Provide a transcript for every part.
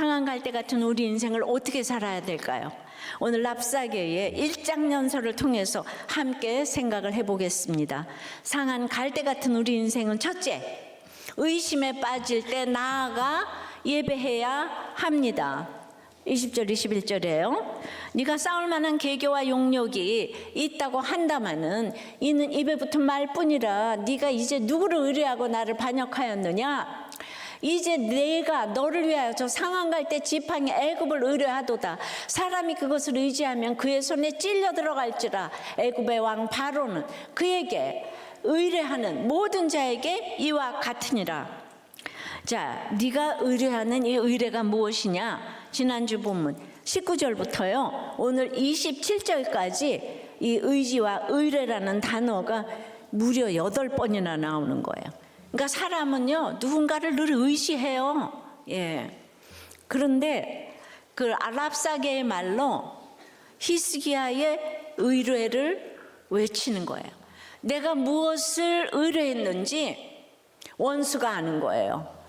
상한 갈대 같은 우리 인생을 어떻게 살아야 될까요? 오늘 랍사계의 1장연설을 통해서 함께 생각을 해보겠습니다. 상한 갈대 같은 우리 인생은 첫째, 의심에 빠질 때 나아가 예배해야 합니다. 20절 21절이에요. 네가 싸울 만한 계교와 용력이 있다고 한다마는 이는 입에 붙은 말뿐이라 네가 이제 누구를 의뢰하고 나를 반역하였느냐? 이제 내가 너를 위하여 저 상한 갈대 지팡이 애굽을 의뢰하도다. 사람이 그것을 의지하면 그의 손에 찔려 들어갈지라. 애굽의 왕 바로는 그에게 의뢰하는 모든 자에게 이와 같으니라. 자, 네가 의뢰하는 이 의뢰가 무엇이냐? 지난주 본문 19절부터요 오늘 27절까지 이 의지와 의뢰라는 단어가 무려 8번이나 나오는 거예요. 그러니까 사람은요 누군가를 늘 의지해요. 예. 그런데 그 랍사계의 말로 히스기야의 의뢰를 외치는 거예요. 내가 무엇을 의뢰했는지 원수가 아는 거예요.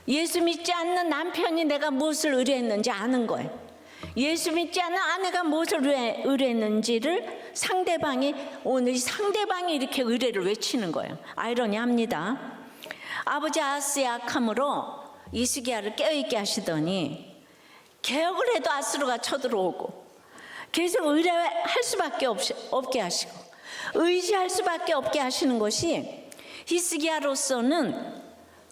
예수 믿지 않는 남편이 내가 무엇을 의뢰했는지 아는 거예요. 예수 믿지 않는 아내가 무엇을 의뢰했는지를 상대방이 이렇게 의뢰를 외치는 거예요. 아이러니합니다. 아버지 아스의 악함으로 히스기야를 깨어있게 하시더니 개혁을 해도 아수르가 쳐들어오고 계속 의뢰할 수밖에 없게 하시고 의지할 수밖에 없게 하시는 것이 히스기야로서는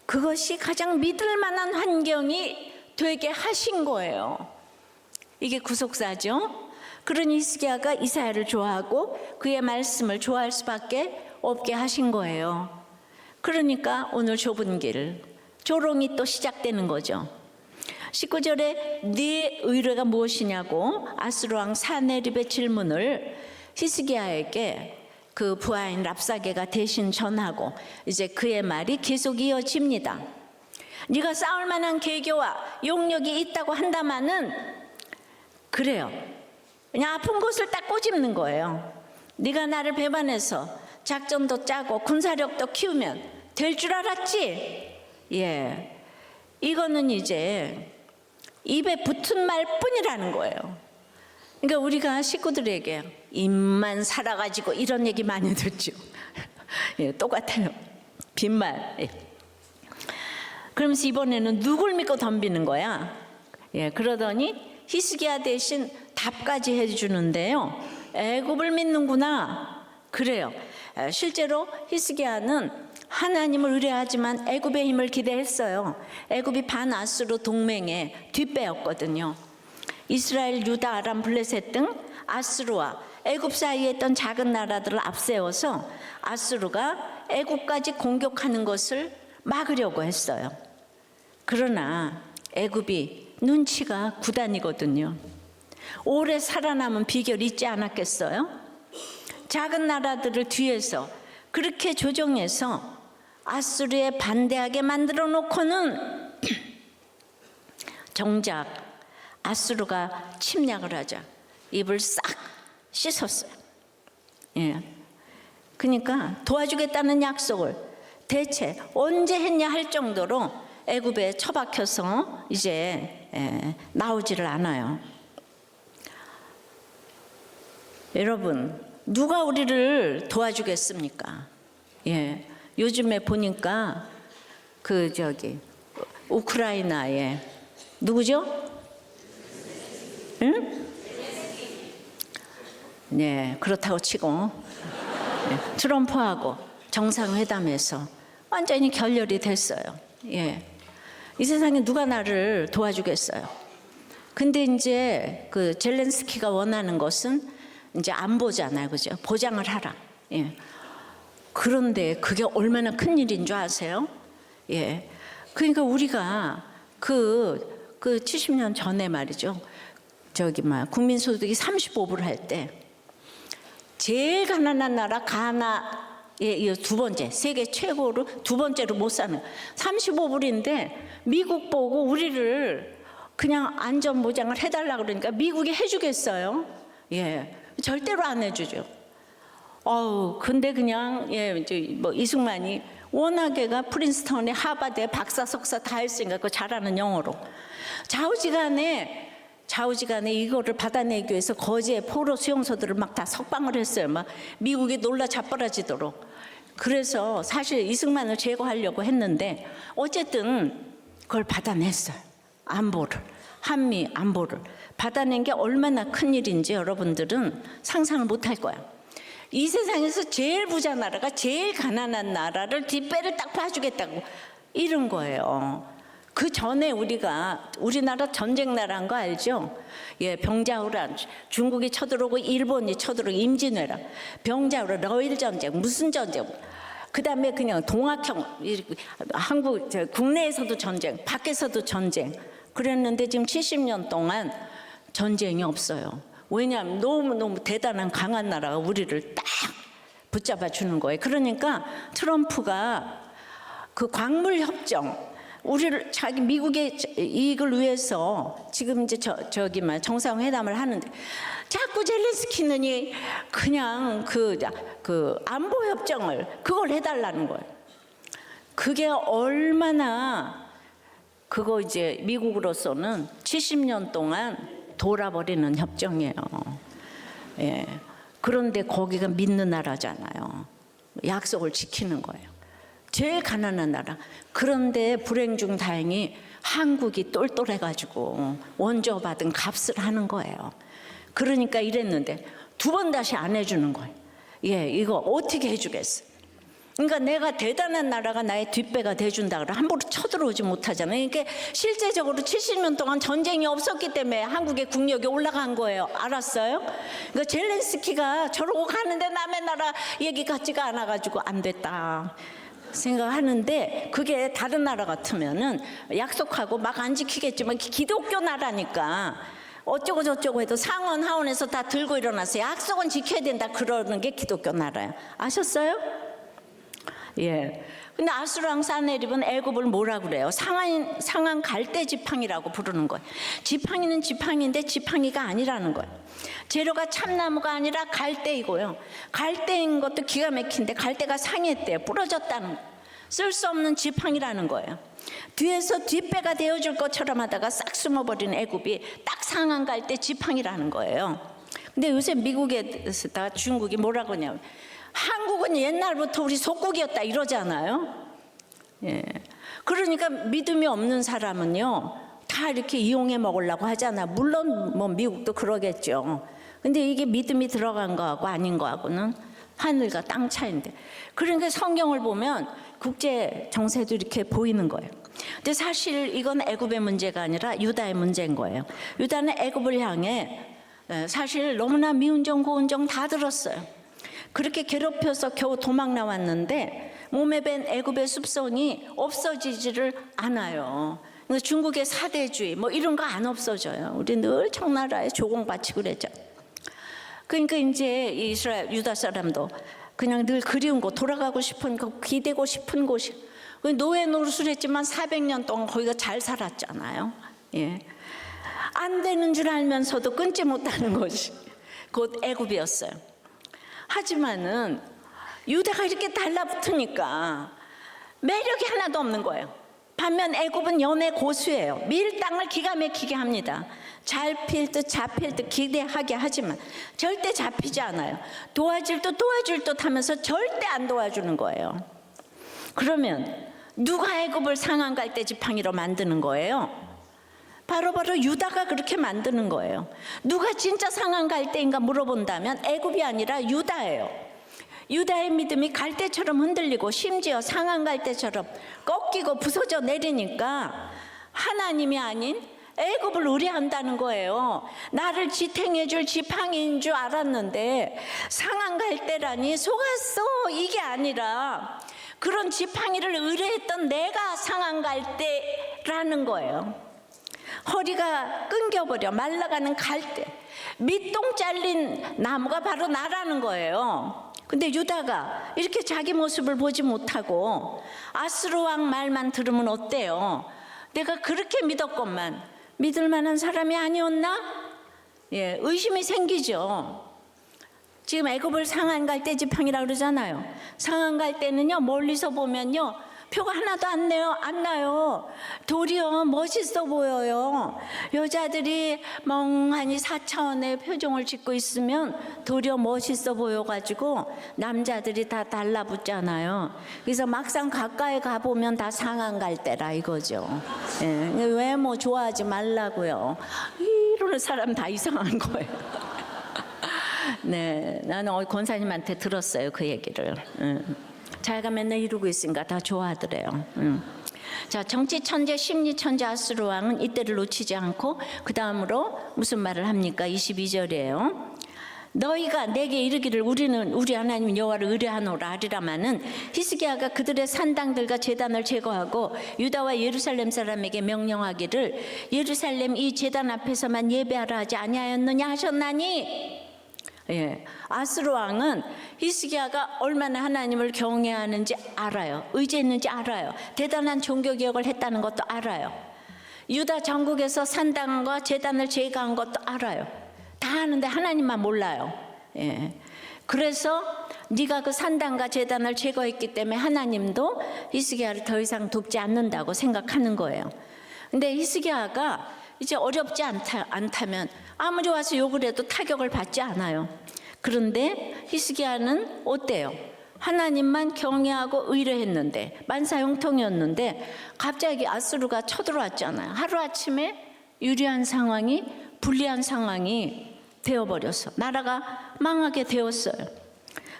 그것이 가장 믿을 만한 환경이 되게 하신 거예요. 이게 구속사죠. 그런 히스기야가 이사야를 좋아하고 그의 말씀을 좋아할 수밖에 없게 하신 거예요. 그러니까 오늘 좁은 길, 조롱이 또 시작되는 거죠. 19절에 네 의뢰가 무엇이냐고 아수르 왕 사네립의 질문을 히스기야에게 그 부하인 랍사게가 대신 전하고 이제 그의 말이 계속 이어집니다. 네가 싸울 만한 계교와 용력이 있다고 한다마는 그래요. 그냥 아픈 곳을 딱 꼬집는 거예요. 네가 나를 배반해서 작전도 짜고 군사력도 키우면 될 줄 알았지? 예, 이거는 이제 입에 붙은 말뿐이라는 거예요. 그러니까 우리가 식구들에게 입만 살아가지고 이런 얘기 많이 듣죠. 예, 똑같아요. 빈말. 예. 그러면서 이번에는 누굴 믿고 덤비는 거야? 예, 그러더니 히스기야 대신 답까지 해주는데요. 애굽을 믿는구나. 그래요. 실제로 히스기야는 하나님을 의뢰하지만 애굽의 힘을 기대했어요. 애굽이 반아수르 동맹의 뒷배였거든요. 이스라엘, 유다, 아람, 블레셋 등 아수르와 애굽 사이에 있던 작은 나라들을 앞세워서 아수르가 애굽까지 공격하는 것을 막으려고 했어요. 그러나 애굽이 눈치가 구단이거든요. 오래 살아남은 비결이 있지 않았겠어요? 작은 나라들을 뒤에서 그렇게 조종해서 아수르에 반대하게 만들어 놓고는 정작 아수르가 침략을 하자 입을 싹 씻었어요. 예. 그러니까 도와주겠다는 약속을 대체 언제 했냐 할 정도로 애굽에 처박혀서 이제 나오지를 않아요. 여러분, 누가 우리를 도와주겠습니까? 예. 요즘에 보니까 우크라이나에 누구죠? 응? 네, 그렇다고 치고 네, 트럼프하고 정상회담에서 완전히 결렬이 됐어요. 예, 이 세상에 누가 나를 도와주겠어요? 근데 이제 그 젤렌스키가 원하는 것은 이제 안보잖아요, 그죠? 보장을 하라. 예. 그런데 그게 얼마나 큰 일인 줄 아세요? 예. 그러니까 우리가 그 70년 전에 말이죠. 국민소득이 35불 할 때 제일 가난한 나라 가나의 두 번째, 세계 최고로 두 번째로 못 사는 35불인데 미국 보고 우리를 그냥 안전 보장을 해달라고 그러니까 미국이 해주겠어요? 예, 절대로 안 해주죠. 근데 그냥 이승만이 워낙에가 프린스턴에 하버드에 박사 석사 다 했으니까 그 잘하는 영어로 좌우지간에 이거를 받아내기 위해서 거제에 포로 수용소들을 막 다 석방을 했어요. 막 미국이 놀라 자빠라지도록. 그래서 사실 이승만을 제거하려고 했는데 어쨌든 그걸 받아냈어요. 안보를, 한미 안보를 받아낸 게 얼마나 큰 일인지 여러분들은 상상을 못할 거야. 이 세상에서 제일 부자 나라가 제일 가난한 나라를 뒷배를 딱 봐주겠다고 이런 거예요. 그 전에 우리나라 전쟁 나라인 거 알죠? 예, 병자호란, 중국이 쳐들어오고 일본이 쳐들어오고 임진왜란, 병자호란, 러일 전쟁, 무슨 전쟁, 그 다음에 그냥 동학형, 한국 국내에서도 전쟁, 밖에서도 전쟁. 그랬는데 지금 70년 동안 전쟁이 없어요. 왜냐하면 너무너무 대단한 강한 나라가 우리를 딱 붙잡아 주는 거예요. 그러니까 트럼프가 그 광물 협정, 우리를 자기 미국의 이익을 위해서 지금 이제 정상회담을 하는데 자꾸 젤렌스키는 그냥 그 안보 협정을 그걸 해달라는 거예요. 그게 얼마나 그거 이제 미국으로서는 70년 동안 돌아버리는 협정이에요. 예. 그런데 거기가 믿는 나라잖아요. 약속을 지키는 거예요. 제일 가난한 나라. 그런데 불행 중 다행히 한국이 똘똘해가지고 원조 받은 값을 하는 거예요. 그러니까 이랬는데 두 번 다시 안 해주는 거예요. 예, 이거 어떻게 해주겠어? 그러니까 내가 대단한 나라가 나의 뒷배가 돼준다 그래 함부로 쳐들어오지 못하잖아요. 그러니까 실제적으로 70년 동안 전쟁이 없었기 때문에 한국의 국력이 올라간 거예요. 알았어요? 그러니까 젤렌스키가 저러고 가는데 남의 나라 얘기 같지가 않아가지고 안 됐다 생각하는데, 그게 다른 나라 같으면은 약속하고 막 안 지키겠지만 기독교 나라니까 어쩌고 저쩌고 해도 상원 하원에서 다 들고 일어나서 약속은 지켜야 된다 그러는 게 기독교 나라예요. 아셨어요? 예. 근데 아수랑 사네립은 애굽을 뭐라 그래요? 상한 갈대 지팡이라고 부르는 거예요. 지팡이는 지팡이인데 지팡이가 아니라는 거예요. 재료가 참나무가 아니라 갈대이고요. 갈대인 것도 기가 막힌데 갈대가 상했대요. 부러졌다는 거예요. 쓸 수 없는 지팡이라는 거예요. 뒤에서 뒷배가 되어줄 것처럼 하다가 싹 숨어버린 애굽이 딱 상한 갈대 지팡이라는 거예요. 근데 요새 미국에다 중국이 뭐라 그러냐면 한국은 옛날부터 우리 속국이었다 이러잖아요. 예. 그러니까 믿음이 없는 사람은요 다 이렇게 이용해 먹으려고 하잖아. 물론 뭐 미국도 그러겠죠. 근데 이게 믿음이 들어간 거하고 아닌 거하고는 하늘과 땅 차이인데, 그러니까 성경을 보면 국제 정세도 이렇게 보이는 거예요. 근데 사실 이건 애굽의 문제가 아니라 유다의 문제인 거예요. 유다는 애굽을 향해 사실 너무나 미운 정 고운 정 다 들었어요. 그렇게 괴롭혀서 겨우 도망 나왔는데 몸에 밴 애굽의 습성이 없어지지를 않아요. 중국의 사대주의 뭐 이런 거 안 없어져요. 우리 늘 청나라에 조공바치고 그랬죠. 그러니까 이제 이스라엘 유다 사람도 그냥 늘 그리운 곳, 돌아가고 싶은 곳, 기대고 싶은 곳이, 노예 노릇을 했지만 400년 동안 거기가 잘 살았잖아요. 예. 안 되는 줄 알면서도 끊지 못하는 곳이 곧 애굽이었어요. 하지만은 유다가 이렇게 달라붙으니까 매력이 하나도 없는 거예요. 반면 애굽은 연애 고수예요. 밀당을 기가 막히게 합니다. 잘 필 듯 잡힐 듯 기대하게 하지만 절대 잡히지 않아요. 도와줄 듯 하면서 절대 안 도와주는 거예요. 그러면 누가 애굽을 상한 갈대 지팡이로 만드는 거예요? 바로 유다가 그렇게 만드는 거예요. 누가 진짜 상한 갈대인가 물어본다면 애굽이 아니라 유다예요. 유다의 믿음이 갈대처럼 흔들리고 심지어 상한 갈대처럼 꺾이고 부서져 내리니까 하나님이 아닌 애굽을 의뢰한다는 거예요. 나를 지탱해 줄 지팡이인 줄 알았는데 상한 갈대라니 속았어. 이게 아니라 그런 지팡이를 의뢰했던 내가 상한 갈대라는 거예요. 허리가 끊겨버려 말라가는 갈대, 밑동 잘린 나무가 바로 나라는 거예요. 근데 유다가 이렇게 자기 모습을 보지 못하고 아수르 왕 말만 들으면 어때요? 내가 그렇게 믿었건만 믿을 만한 사람이 아니었나? 예, 의심이 생기죠. 지금 애굽을 상한 갈대 지팡이라고 그러잖아요. 상한 갈대는요, 멀리서 보면요, 표가 하나도 안 나요. 도리어 멋있어 보여요. 여자들이 멍하니 4차원의 표정을 짓고 있으면 도리어 멋있어 보여가지고 남자들이 다 달라붙잖아요. 그래서 막상 가까이 가보면 다 상한 갈대라 이거죠. 예, 외모 좋아하지 말라고요. 이러는 사람 다 이상한 거예요. 네, 나는 권사님한테 들었어요, 그 얘기를. 자기가 맨날 이루고 있으니까 다 좋아하더래요. 자, 정치 천재, 심리 천재 아수르 왕은 이때를 놓치지 않고 그 다음으로 무슨 말을 합니까? 22절이에요. 너희가 내게 이르기를 우리는 우리 하나님 여호와를 의뢰하노라 하리라마는 히스기야가 그들의 산당들과 제단을 제거하고 유다와 예루살렘 사람에게 명령하기를 예루살렘 이 제단 앞에서만 예배하라 하지 아니하였느냐 하셨나니. 예, 아수르 왕은 히스기야가 얼마나 하나님을 경외하는지 알아요. 의지했는지 알아요. 대단한 종교개혁을 했다는 것도 알아요. 유다 전국에서 산당과 제단을 제거한 것도 알아요. 다 아는데 하나님만 몰라요. 예. 그래서 네가 그 산당과 제단을 제거했기 때문에 하나님도 히스기야를 더 이상 돕지 않는다고 생각하는 거예요. 근데 히스기야가 이제 어렵지 않다면 아무리 와서 욕을 해도 타격을 받지 않아요. 그런데 히스기야는 어때요? 하나님만 경외하고 의뢰했는데 만사형통이었는데 갑자기 아수르가 쳐들어왔잖아요. 하루아침에 유리한 상황이 불리한 상황이 되어버렸어. 나라가 망하게 되었어요.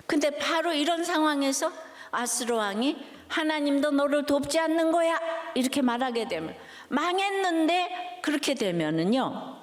근데 바로 이런 상황에서 아수르 왕이 하나님도 너를 돕지 않는 거야 이렇게 말하게 되면 망했는데 그렇게 되면은요,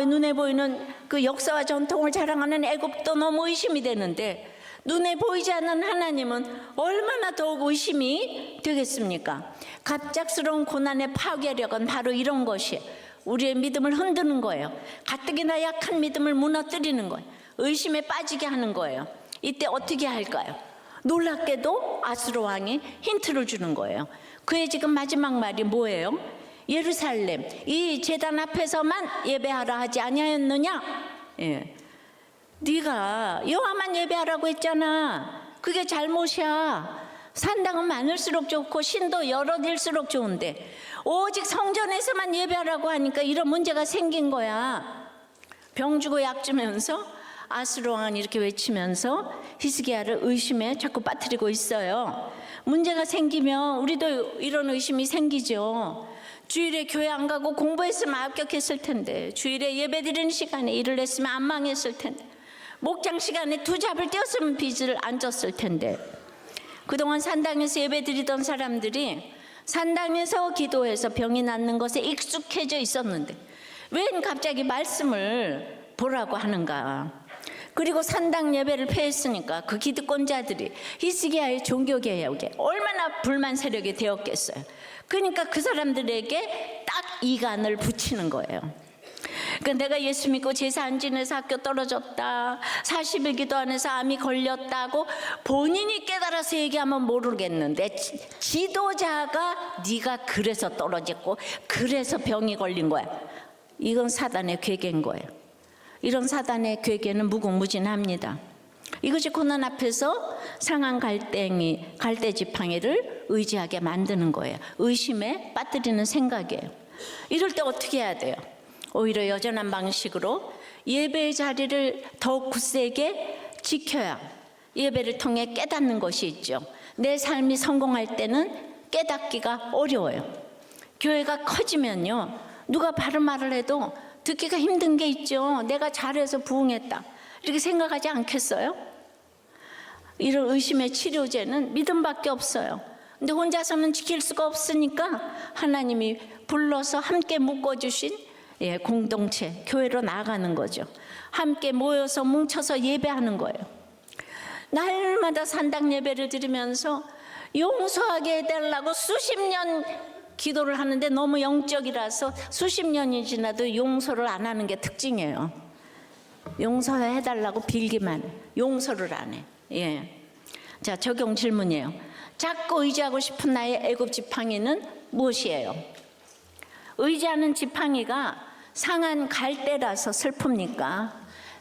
눈에 보이는 그 역사와 전통을 자랑하는 애굽도 너무 의심이 되는데 눈에 보이지 않는 하나님은 얼마나 더욱 의심이 되겠습니까? 갑작스러운 고난의 파괴력은 바로 이런 것이에요. 우리의 믿음을 흔드는 거예요. 가뜩이나 약한 믿음을 무너뜨리는 거예요. 의심에 빠지게 하는 거예요. 이때 어떻게 할까요? 놀랍게도 아수르 왕이 힌트를 주는 거예요. 그의 지금 마지막 말이 뭐예요? 예루살렘 이 제단 앞에서만 예배하라 하지 아니하였느냐? 예. 네가 여호와만 예배하라고 했잖아. 그게 잘못이야. 산당은 많을수록 좋고 신도 여럿일수록 좋은데 오직 성전에서만 예배하라고 하니까 이런 문제가 생긴 거야. 병 주고 약 주면서 아수르 왕은 이렇게 외치면서 히스기야를 의심에 자꾸 빠뜨리고 있어요. 문제가 생기면 우리도 이런 의심이 생기죠. 주일에 교회 안 가고 공부했으면 합격했을 텐데, 주일에 예배 드리는 시간에 일을 했으면 안 망했을 텐데, 목장 시간에 두 잡을 떼었으면 빚을 안 졌을 텐데. 그동안 산당에서 예배 드리던 사람들이 산당에서 기도해서 병이 낫는 것에 익숙해져 있었는데 웬 갑자기 말씀을 보라고 하는가. 그리고 산당 예배를 폐했으니까 그 기득권자들이 히스기야의 종교개혁에 얼마나 불만 세력이 되었겠어요. 그러니까 그 사람들에게 딱 이간을 붙이는 거예요. 그러니까 내가 예수 믿고 제사 안 지내서 학교 떨어졌다, 40일 기도 안 해서 암이 걸렸다고 본인이 깨달아서 얘기하면 모르겠는데 지도자가 네가 그래서 떨어졌고 그래서 병이 걸린 거야. 이건 사단의 괴계인 거예요. 이런 사단의 괴계는 무궁무진합니다. 이것이 고난 앞에서 상한 갈대 지팡이를 의지하게 만드는 거예요. 의심에 빠뜨리는 생각이에요. 이럴 때 어떻게 해야 돼요? 오히려 여전한 방식으로 예배의 자리를 더욱 굳세게 지켜야 예배를 통해 깨닫는 것이 있죠. 내 삶이 성공할 때는 깨닫기가 어려워요. 교회가 커지면요, 누가 바른 말을 해도 듣기가 힘든 게 있죠. 내가 잘해서 부흥했다 이렇게 생각하지 않겠어요? 이런 의심의 치료제는 믿음밖에 없어요. 근데 혼자서는 지킬 수가 없으니까 하나님이 불러서 함께 묶어주신 공동체, 교회로 나아가는 거죠. 함께 모여서 뭉쳐서 예배하는 거예요. 날마다 산당 예배를 드리면서 용서하게 해달라고 수십 년 기도를 하는데 너무 영적이라서 수십 년이 지나도 용서를 안 하는 게 특징이에요. 용서해달라고 빌기만 해. 용서를 안 해. 예. 자, 적용 질문이에요. 자꾸 의지하고 싶은 나의 애굽 지팡이는 무엇이에요? 의지하는 지팡이가 상한 갈대라서 슬픕니까?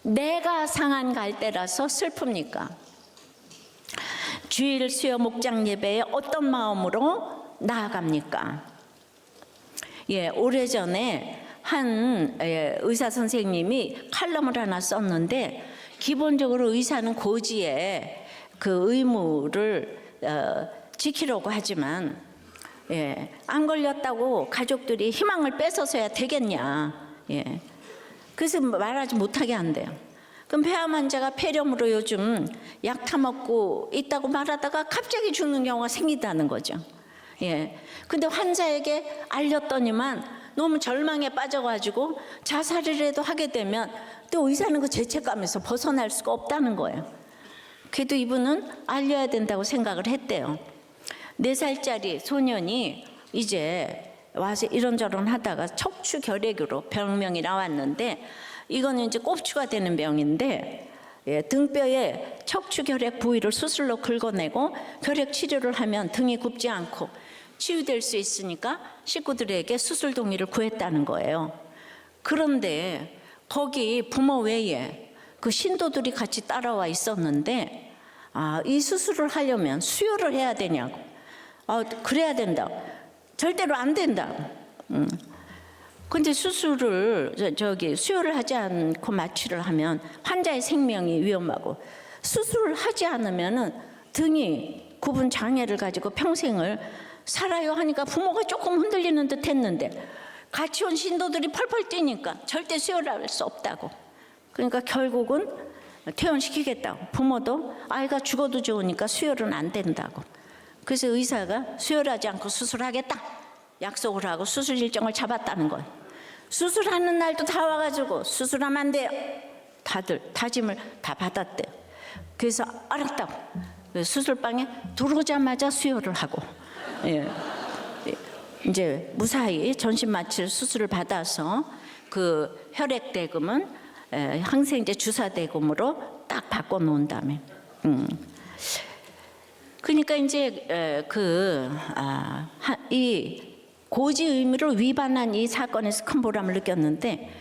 내가 상한 갈대라서 슬픕니까? 주일 수요 목장 예배에 어떤 마음으로 나아갑니까? 예, 오래전에 한 의사 선생님이 칼럼을 하나 썼는데, 기본적으로 의사는 고지에 그 의무를 지키려고 하지만, 안 걸렸다고 가족들이 희망을 뺏어서야 되겠냐. 그래서 말하지 못하게 한대요. 그럼 폐암 환자가 폐렴으로 요즘 약 타먹고 있다고 말하다가 갑자기 죽는 경우가 생긴다는 거죠. 근데 환자에게 알렸더니만 너무 절망에 빠져가지고 자살이라도 하게 되면 또 의사는 그 죄책감에서 벗어날 수가 없다는 거예요. 그래도 이분은 알려야 된다고 생각을 했대요. 4살짜리 소년이 이제 와서 이런저런 하다가 척추 결핵으로 병명이 나왔는데, 이거는 이제 꼽추가 되는 병인데, 등뼈에 척추 결핵 부위를 수술로 긁어내고 결핵 치료를 하면 등이 굽지 않고 치유될 수 있으니까 식구들에게 수술 동의를 구했다는 거예요. 그런데 거기 부모 외에 그 신도들이 같이 따라와 있었는데, 이 수술을 하려면 수혈을 해야 되냐고. 그래야 된다. 절대로 안 된다. 근데 수술을 수혈을 하지 않고 마취를 하면 환자의 생명이 위험하고, 수술을 하지 않으면은 등이 굽은 장애를 가지고 평생을 살아요 하니까 부모가 조금 흔들리는 듯 했는데, 같이 온 신도들이 펄펄 뛰니까 절대 수혈할 수 없다고. 그러니까 결국은 퇴원시키겠다고. 부모도 아이가 죽어도 좋으니까 수혈은 안 된다고. 그래서 의사가 수혈하지 않고 수술하겠다 약속을 하고 수술 일정을 잡았다는 거예요. 수술하는 날도 다 와가지고 수술하면 안 돼요. 다들 다짐을 다 받았대요. 그래서 알았다고 수술방에 들어오자마자 수혈을 하고, 이제 무사히 전신마취 수술을 받아서 그 혈액대금은 항생제 주사대금으로 딱 바꿔놓은 다음에, 그러니까 이제 이 고지 의무를 위반한 이 사건에서 큰 보람을 느꼈는데,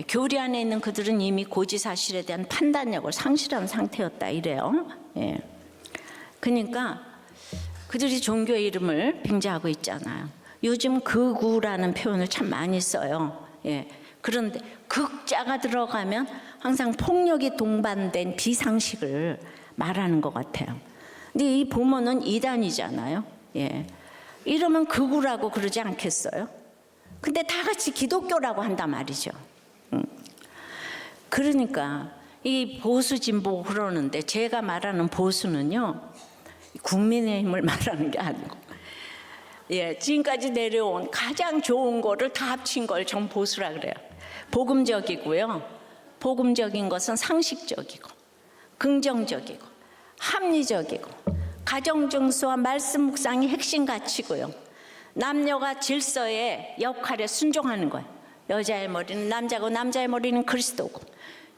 교리 안에 있는 그들은 이미 고지 사실에 대한 판단력을 상실한 상태였다 이래요. 그러니까 그들이 종교의 이름을 빙자하고 있잖아요. 요즘 극우라는 표현을 참 많이 써요. 그런데 극자가 들어가면 항상 폭력이 동반된 비상식을 말하는 것 같아요. 근데 이 부모는 이단이잖아요. 이러면 극우라고 그러지 않겠어요? 근데 다 같이 기독교라고 한단 말이죠. 그러니까 이 보수 진보 그러는데, 제가 말하는 보수는요, 국민의힘을 말하는 게 아니고, 지금까지 내려온 가장 좋은 거를 다 합친 걸 전 보수라 그래요. 복음적이고요. 복음적인 것은 상식적이고 긍정적이고 합리적이고 가정 정서와 말씀 묵상이 핵심 가치고요. 남녀가 질서의 역할에 순종하는 거예요. 여자의 머리는 남자고 남자의 머리는 그리스도고,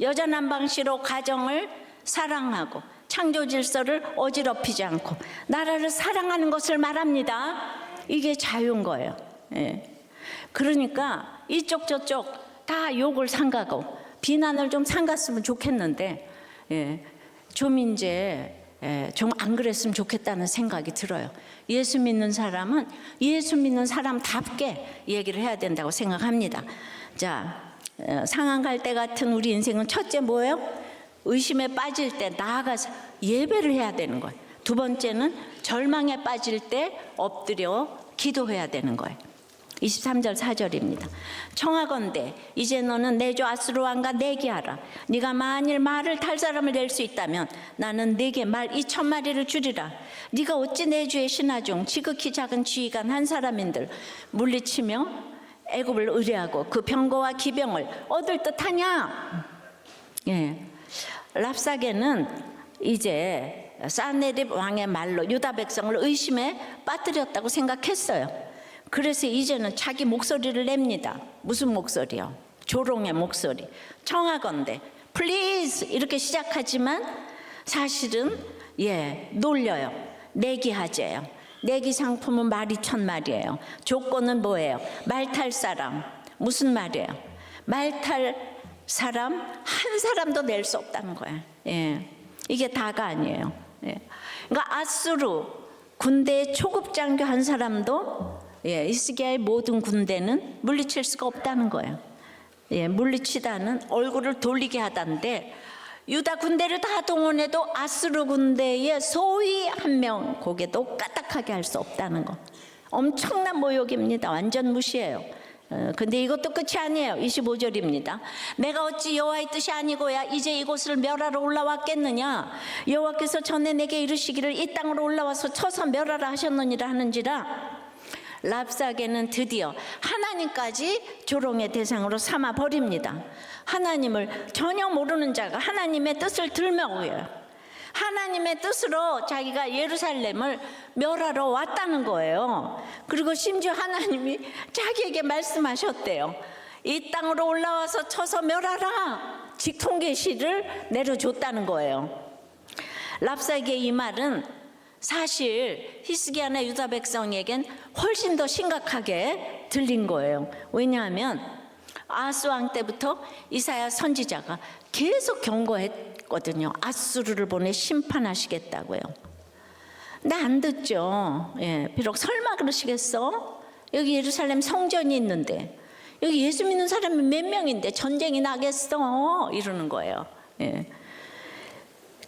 여자 남방시로 가정을 사랑하고 창조 질서를 어지럽히지 않고 나라를 사랑하는 것을 말합니다. 이게 자유인 거예요. 그러니까 이쪽 저쪽 다 욕을 삼가고 비난을 좀 삼갔으면 좋겠는데, 좀 이제 좀 안 그랬으면 좋겠다는 생각이 들어요. 예수 믿는 사람은 예수 믿는 사람답게 얘기를 해야 된다고 생각합니다. 자, 상한 갈대 같은 우리 인생은 첫째 뭐예요? 의심에 빠질 때 나아가서 예배를 해야 되는 거예요. 두 번째는 절망에 빠질 때 엎드려 기도해야 되는 거예요. 23절 4절입니다. 청하건대 이제 너는 내주 아스로왕과 내기하라. 네가 만일 말을 탈 사람을 낼 수 있다면 나는 네게 말 2,000마리를 주리라. 네가 어찌 내 주의 신하 중 지극히 작은 지휘관 한 사람인들 물리치며 애굽을 의뢰하고 그 병거와 기병을 얻을 듯하냐. 랍사게는 이제 사네립 왕의 말로 유다 백성을 의심에 빠뜨렸다고 생각했어요. 그래서 이제는 자기 목소리를 냅니다. 무슨 목소리요? 조롱의 목소리. 청하건대 플리즈 이렇게 시작하지만 사실은 놀려요. 내기하재요. 내기 상품은 말이 1,000마리예요. 조건은 뭐예요? 말 탈 사람. 무슨 말이에요? 말 탈 사람 한 사람도 낼 수 없다는 거예요. 예. 이게 다가 아니에요. 예. 그러니까 아수르 군대의 초급 장교 한 사람도 히스기야의 모든 군대는 물리칠 수가 없다는 거예요. 예, 물리치다는 얼굴을 돌리게 하다인데 유다 군대를 다 동원해도 아수르 군대의 소위 한 명 고개도 까딱하게 할 수 없다는 거. 엄청난 모욕입니다. 완전 무시해요. 근데 이것도 끝이 아니에요. 25절입니다. 내가 어찌 여호와의 뜻이 아니고야 이제 이곳을 멸하러 올라왔겠느냐. 여호와께서 전에 내게 이르시기를 이 땅으로 올라와서 쳐서 멸하라 하셨느니라 하는지라. 랍사게는 드디어 하나님까지 조롱의 대상으로 삼아 버립니다. 하나님을 전혀 모르는 자가 하나님의 뜻을 들먹여요. 하나님의 뜻으로 자기가 예루살렘을 멸하러 왔다는 거예요. 그리고 심지어 하나님이 자기에게 말씀하셨대요. 이 땅으로 올라와서 쳐서 멸하라. 직통계시를 내려줬다는 거예요. 랍사게의 이 말은 사실 히스기야나 유다 백성에겐 훨씬 더 심각하게 들린 거예요. 왜냐하면 아하스 왕 때부터 이사야 선지자가 계속 경고했거든요. 아수르를 보내 심판하시겠다고요. 근데 안 듣죠. 예, 비록 설마 그러시겠어? 여기 예루살렘 성전이 있는데 여기 예수 믿는 사람이 몇 명인데 전쟁이 나겠어? 이러는 거예요. 예.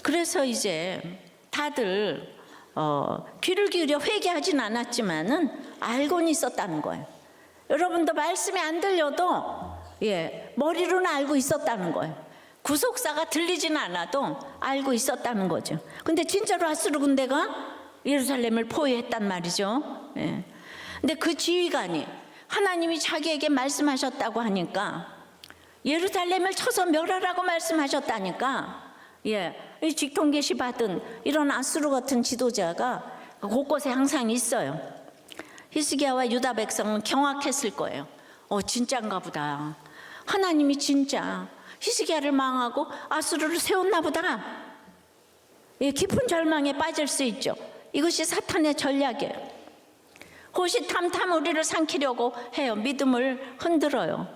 그래서 이제 다들 귀를 기울여 회개하진 않았지만은 알고는 있었다는 거예요. 여러분도 말씀이 안 들려도 머리로는 알고 있었다는 거예요. 구속사가 들리지는 않아도 알고 있었다는 거죠. 근데 진짜로 아수르 군대가 예루살렘을 포위했단 말이죠. 예. 근데 그 지휘관이 하나님이 자기에게 말씀하셨다고 하니까 예루살렘을 쳐서 멸하라고 말씀하셨다니까 이 직통계시 받은 이런 아수르 같은 지도자가 곳곳에 항상 있어요. 히스기야와 유다 백성은 경악했을 거예요. 진짜인가 보다. 하나님이 진짜 히스기야를 망하고 아수르를 세웠나 보다. 깊은 절망에 빠질 수 있죠. 이것이 사탄의 전략이에요. 호시탐탐 우리를 삼키려고 해요. 믿음을 흔들어요.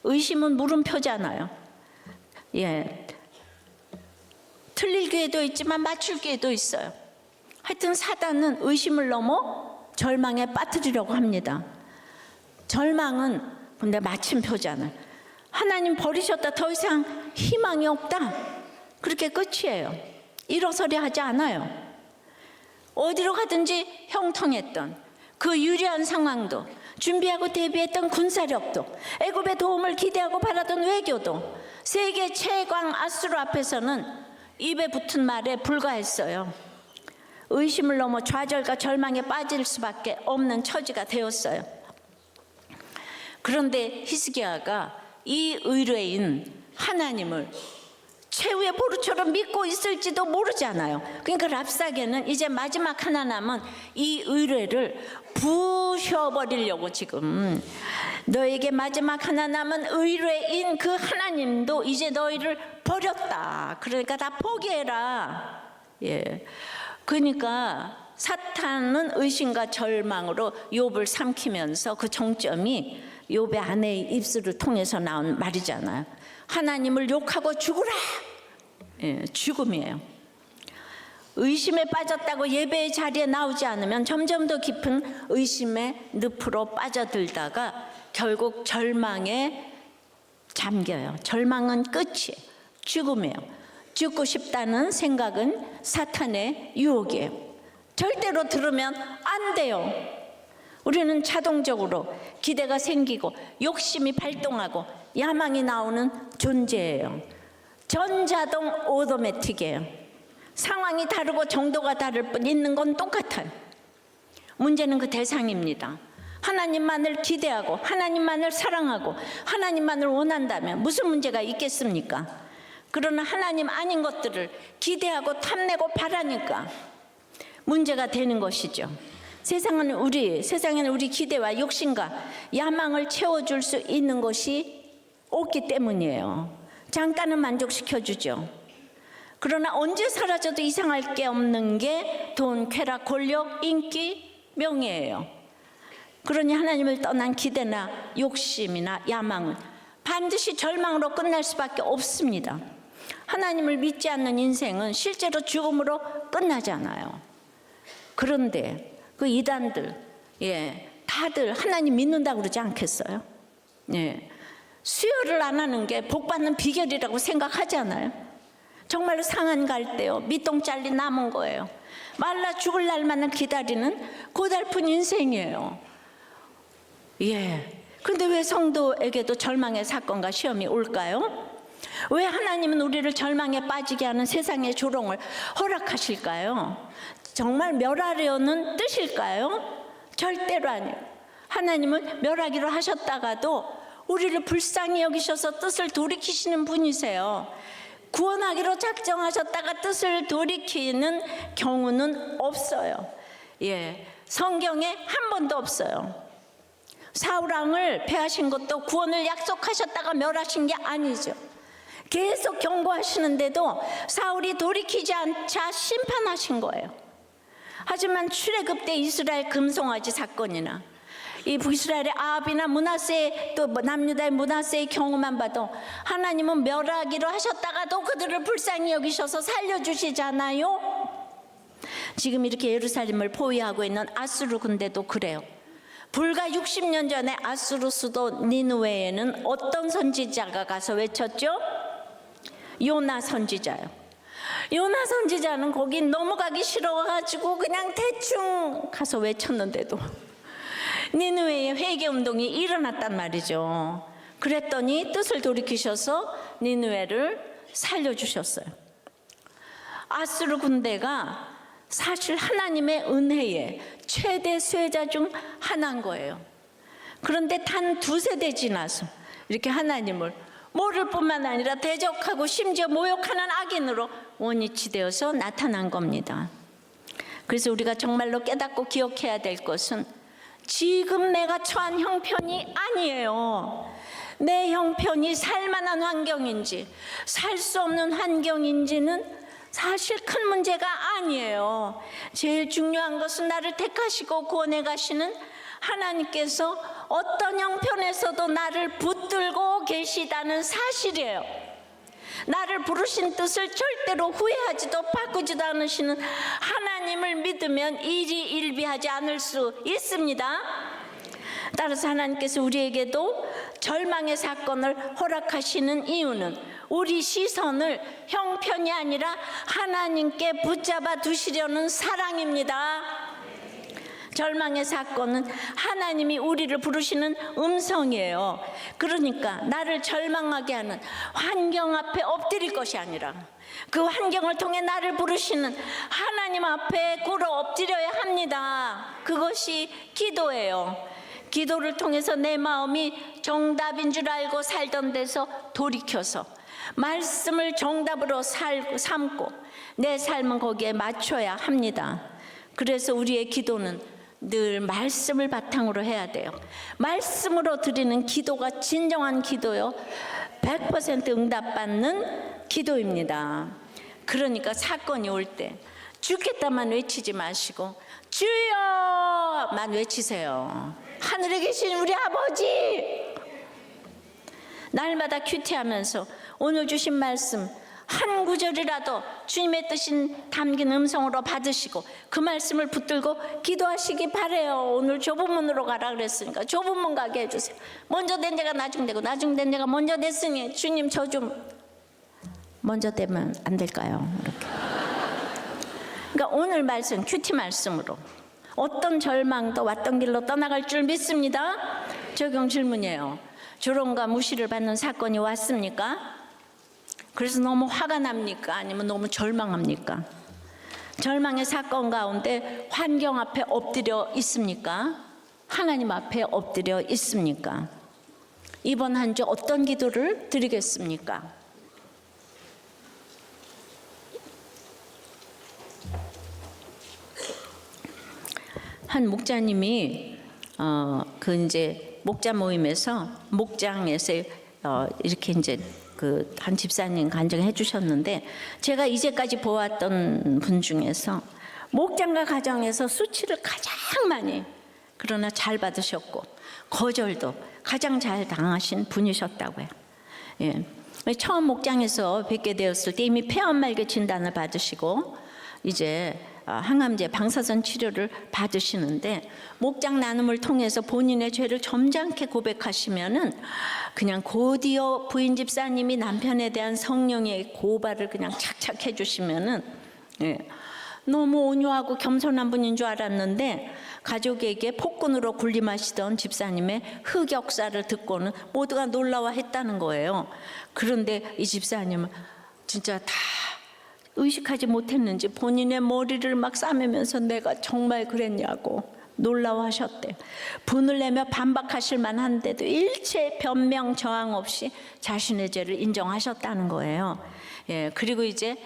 의심은 물음표잖아요. 틀릴 기회도 있지만 맞출 기회도 있어요. 하여튼 사단은 의심을 넘어 절망에 빠뜨리려고 합니다. 절망은 근데 마침표잖아요. 하나님 버리셨다. 더 이상 희망이 없다. 그렇게 끝이에요. 일어서려 하지 않아요. 어디로 가든지 형통했던 그 유리한 상황도, 준비하고 대비했던 군사력도, 애굽의 도움을 기대하고 바라던 외교도 세계 최강 아수르 앞에서는 입에 붙은 말에 불과했어요. 의심을 넘어 좌절과 절망에 빠질 수밖에 없는 처지가 되었어요. 그런데 히스기야가 이 의뢰인 하나님을 최후의 보루처럼 믿고 있을지도 모르잖아요. 그러니까 랍사게는 이제 마지막 하나 남은 이 의뢰를 부셔버리려고 지금 너에게 마지막 하나 남은 의뢰인 그 하나님도 이제 너희를 버렸다. 그러니까 다 포기해라. 그러니까 사탄은 의심과 절망으로 욥을 삼키면서 그 정점이 욥의 아내의 입술을 통해서 나온 말이잖아요. 하나님을 욕하고 죽으라. 죽음이에요. 의심에 빠졌다고 예배의 자리에 나오지 않으면 점점 더 깊은 의심의 늪으로 빠져들다가 결국 절망에 잠겨요. 절망은 끝이에요. 죽음이에요. 죽고 싶다는 생각은 사탄의 유혹이에요. 절대로 들으면 안 돼요. 우리는 자동적으로 기대가 생기고 욕심이 발동하고 야망이 나오는 존재예요. 전자동 오토매틱이에요. 상황이 다르고 정도가 다를 뿐 있는 건 똑같아요. 문제는 그 대상입니다. 하나님만을 기대하고 하나님만을 사랑하고 하나님만을 원한다면 무슨 문제가 있겠습니까? 그러나 하나님 아닌 것들을 기대하고 탐내고 바라니까 문제가 되는 것이죠. 세상에는 우리 기대와 욕심과 야망을 채워줄 수 있는 것이 없기 때문이에요. 잠깐은 만족시켜주죠. 그러나 언제 사라져도 이상할 게 없는 게 돈, 쾌락, 권력, 인기, 명예예요. 그러니 하나님을 떠난 기대나 욕심이나 야망은 반드시 절망으로 끝날 수밖에 없습니다. 하나님을 믿지 않는 인생은 실제로 죽음으로 끝나잖아요. 그런데 그 이단들, 다들 하나님 믿는다고 그러지 않겠어요? 수혈을 안 하는 게 복 받는 비결이라고 생각하잖아요. 정말로 상한 갈 때요, 밑동 잘린 남은 거예요. 말라 죽을 날만을 기다리는 고달픈 인생이에요. 그런데 왜 성도에게도 절망의 사건과 시험이 올까요? 왜 하나님은 우리를 절망에 빠지게 하는 세상의 조롱을 허락하실까요? 정말 멸하려는 뜻일까요? 절대로 아니에요. 하나님은 멸하기로 하셨다가도 우리를 불쌍히 여기셔서 뜻을 돌이키시는 분이세요. 구원하기로 작정하셨다가 뜻을 돌이키는 경우는 없어요. 성경에 한 번도 없어요. 사울 왕을 패하신 것도 구원을 약속하셨다가 멸하신 게 아니죠. 계속 경고하시는데도 사울이 돌이키지 않자 심판하신 거예요. 하지만 출애굽 때 이스라엘 금송아지 사건이나 이 북이스라엘의 아합이나 므낫세, 또 남유다의 므낫세의 경우만 봐도 하나님은 멸하기로 하셨다가도 그들을 불쌍히 여기셔서 살려주시잖아요. 지금 이렇게 예루살렘을 포위하고 있는 아수르 군대도 그래요. 불과 60년 전에 아수르 수도 니느웨에는 어떤 선지자가 가서 외쳤죠? 요나 선지자요. 요나 선지자는 거기 넘어가기 싫어가지고 그냥 대충 가서 외쳤는데도 니느웨의 회개운동이 일어났단 말이죠. 그랬더니 뜻을 돌이키셔서 니느웨를 살려주셨어요. 아수르 군대가 사실 하나님의 은혜의 최대 수혜자 중 하나인 거예요. 그런데 단 2세대 지나서 이렇게 하나님을 모를 뿐만 아니라 대적하고 심지어 모욕하는 악인으로 원위치 되어서 나타난 겁니다. 그래서 우리가 정말로 깨닫고 기억해야 될 것은 지금 내가 처한 형편이 아니에요. 내 형편이 살만한 환경인지 살 수 없는 환경인지는 사실 큰 문제가 아니에요. 제일 중요한 것은 나를 택하시고 구원해 가시는 하나님께서 어떤 형편에서도 나를 붙들고 계시다는 사실이에요. 나를 부르신 뜻을 절대로 후회하지도 바꾸지도 않으시는 하나님을 믿으면 일이 일비하지 않을 수 있습니다. 따라서 하나님께서 우리에게도 절망의 사건을 허락하시는 이유는 우리 시선을 형편이 아니라 하나님께 붙잡아 두시려는 사랑입니다. 절망의 사건은 하나님이 우리를 부르시는 음성이에요. 그러니까 나를 절망하게 하는 환경 앞에 엎드릴 것이 아니라 그 환경을 통해 나를 부르시는 하나님 앞에 꿇어 엎드려야 합니다. 그것이 기도예요. 기도를 통해서 내 마음이 정답인 줄 알고 살던 데서 돌이켜서 말씀을 정답으로 삼고 내 삶은 거기에 맞춰야 합니다. 그래서 우리의 기도는 늘 말씀을 바탕으로 해야 돼요. 말씀으로 드리는 기도가 진정한 기도요, 100% 응답받는 기도입니다. 그러니까 사건이 올 때 죽겠다만 외치지 마시고 주여만 외치세요. 하늘에 계신 우리 아버지, 날마다 큐티하면서 오늘 주신 말씀 한 구절이라도 주님의 뜻이 담긴 음성으로 받으시고 그 말씀을 붙들고 기도하시기 바래요. 오늘 좁은 문으로 가라 그랬으니까 좁은 문 가게 해주세요. 먼저 된 자가 나중 되고 나중 된 자가 먼저 됐으니 주님 저 좀 먼저 되면 안 될까요? 이렇게. 그러니까 오늘 말씀 큐티 말씀으로 어떤 절망도 왔던 길로 떠나갈 줄 믿습니다. 적용 질문이에요. 조롱과 무시를 받는 사건이 왔습니까? 그래서 너무 화가 납니까? 아니면 너무 절망합니까? 절망의 사건 가운데 환경 앞에 엎드려 있습니까? 하나님 앞에 엎드려 있습니까? 이번 한 주 어떤 기도를 드리겠습니까? 한 목자님이 이제 목자 모임에서 목장에서 이렇게 이제 한 집사님 간증해 주셨는데, 제가 이제까지 보았던 분 중에서 목장과 가정에서 수치를 가장 많이, 그러나 잘 받으셨고 거절도 가장 잘 당하신 분이셨다고요. 예. 처음 목장에서 뵙게 되었을 때 이미 폐암말기 진단을 받으시고 이제 항암제 방사선 치료를 받으시는데 목장 나눔을 통해서 본인의 죄를 점잖게 고백하시면은 그냥 곧이어 부인 집사님이 남편에 대한 성령의 고발을 그냥 착착 해주시면은 예. 너무 온유하고 겸손한 분인 줄 알았는데 가족에게 폭군으로 군림하시던 집사님의 흑역사를 듣고는 모두가 놀라워했다는 거예요. 그런데 이 집사님은 진짜 다 의식하지 못했는지 본인의 머리를 막 싸매면서 내가 정말 그랬냐고 놀라워하셨대. 분을 내며 반박하실 만한데도 일체 변명 저항 없이 자신의 죄를 인정하셨다는 거예요. 예, 그리고 이제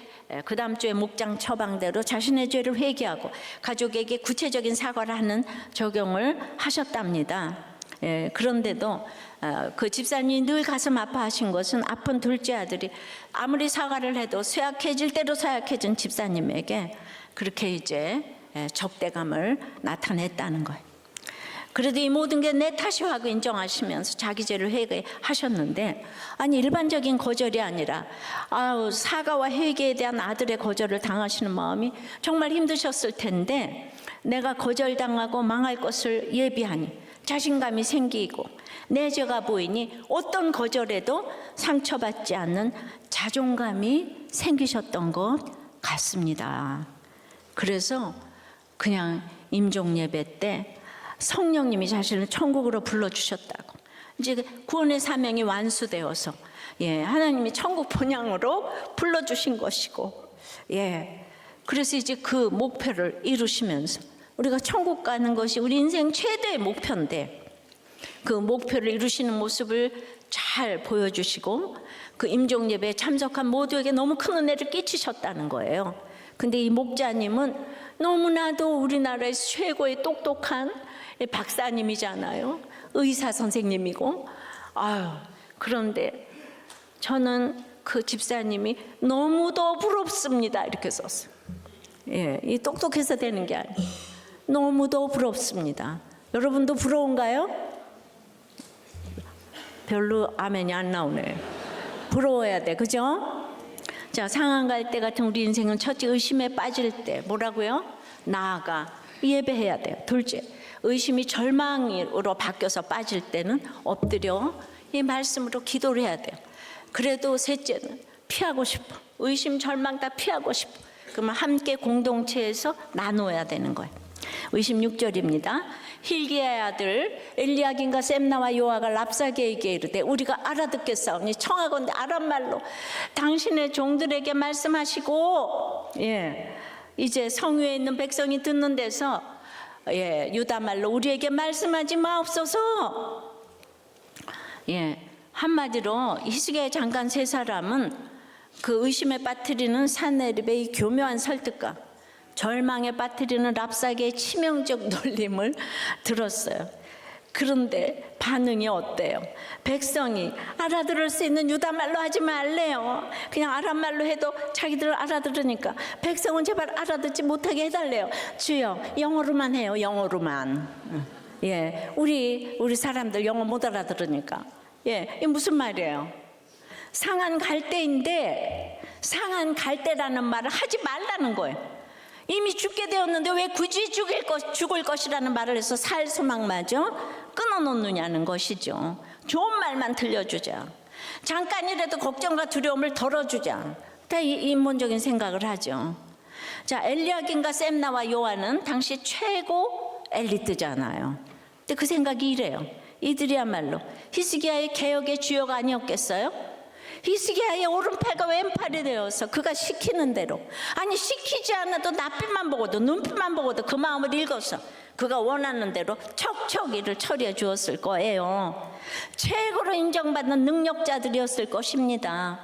그 다음 주에 목장 처방대로 자신의 죄를 회개하고 가족에게 구체적인 사과를 하는 적용을 하셨답니다. 예, 그런데도 그 집사님이 늘 가슴 아파하신 것은 아픈 둘째 아들이 아무리 사과를 해도 쇠약해질 대로 쇠약해진 집사님에게 그렇게 이제 적대감을 나타냈다는 거예요. 그래도 이 모든 게 내 탓이라고 인정하시면서 자기 죄를 회개하셨는데 아니 일반적인 거절이 아니라 사과와 회개에 대한 아들의 거절을 당하시는 마음이 정말 힘드셨을 텐데 내가 거절당하고 망할 것을 예비하니 자신감이 생기고 내 죄가 보이니 어떤 거절에도 상처받지 않는 자존감이 생기셨던 것 같습니다. 그래서 그냥 임종 예배 때 성령님이 자신을 천국으로 불러주셨다고 이제 구원의 사명이 완수되어서 하나님이 천국 본향으로 불러주신 것이고 그래서 이제 그 목표를 이루시면서 우리가 천국 가는 것이 우리 인생 최대의 목표인데 그 목표를 이루시는 모습을 잘 보여주시고 그 임종 예배에 참석한 모두에게 너무 큰 은혜를 끼치셨다는 거예요. 근데 이 목자님은 너무나도 우리나라의 최고의 똑똑한 박사님이잖아요. 의사 선생님이고 그런데 저는 그 집사님이 너무도 부럽습니다 이렇게 썼어요. 이 똑똑해서 되는 게 아니에요. 너무도 부럽습니다. 여러분도 부러운가요? 별로 아멘이 안 나오네. 부러워야 돼, 그죠? 자, 상한 갈 때 같은 우리 인생은 첫째 의심에 빠질 때 뭐라고요? 나아가 예배해야 돼요. 둘째, 의심이 절망으로 바뀌어서 빠질 때는 엎드려 이 말씀으로 기도를 해야 돼요. 그래도 셋째는 피하고 싶어. 의심, 절망 다 피하고 싶어. 그러면 함께 공동체에서 나누어야 되는 거예요. 56절입니다. 힐기야의 아들 엘리야긴과 셈나와 요아가 랍사게에게 이르되 우리가 알아듣겠사오니 청하건대 아람말로 당신의 종들에게 말씀하시고 이제 성유에 있는 백성이 듣는 데서 유다말로 우리에게 말씀하지 마옵소서. 한마디로 히스기야의 장관 세 사람은 그 의심에 빠뜨리는 산헤립의 교묘한 설득과 절망에 빠뜨리는 랍사게의 치명적 놀림을 들었어요. 그런데 반응이 어때요? 백성이 알아들을 수 있는 유다말로 하지 말래요. 그냥 아람말로 해도 자기들 알아들으니까 백성은 제발 알아듣지 못하게 해달래요. 주여 영어로만 해요. 영어로만. 우리 사람들 영어 못 알아들으니까. 이게 무슨 말이에요? 상한 갈대인데 상한 갈대라는 말을 하지 말라는 거예요. 이미 죽게 되었는데 왜 굳이 죽을 것이라는 말을 해서 살 소망마저 끊어놓느냐는 것이죠. 좋은 말만 들려주자. 잠깐이라도 걱정과 두려움을 덜어주자. 다 인본적인 생각을 하죠. 자, 엘리야긴과 셈나와 요한은 당시 최고 엘리트잖아요. 근데 그 생각이 이래요. 이들이야말로 히스기야의 개혁의 주요가 아니었겠어요? 히스기야의 오른팔과 왼팔이 되어서 그가 시키는 대로, 아니 시키지 않아도 낯빛만 보고도 눈빛만 보고도 그 마음을 읽어서 그가 원하는 대로 척척 일을 처리해 주었을 거예요. 최고로 인정받는 능력자들이었을 것입니다.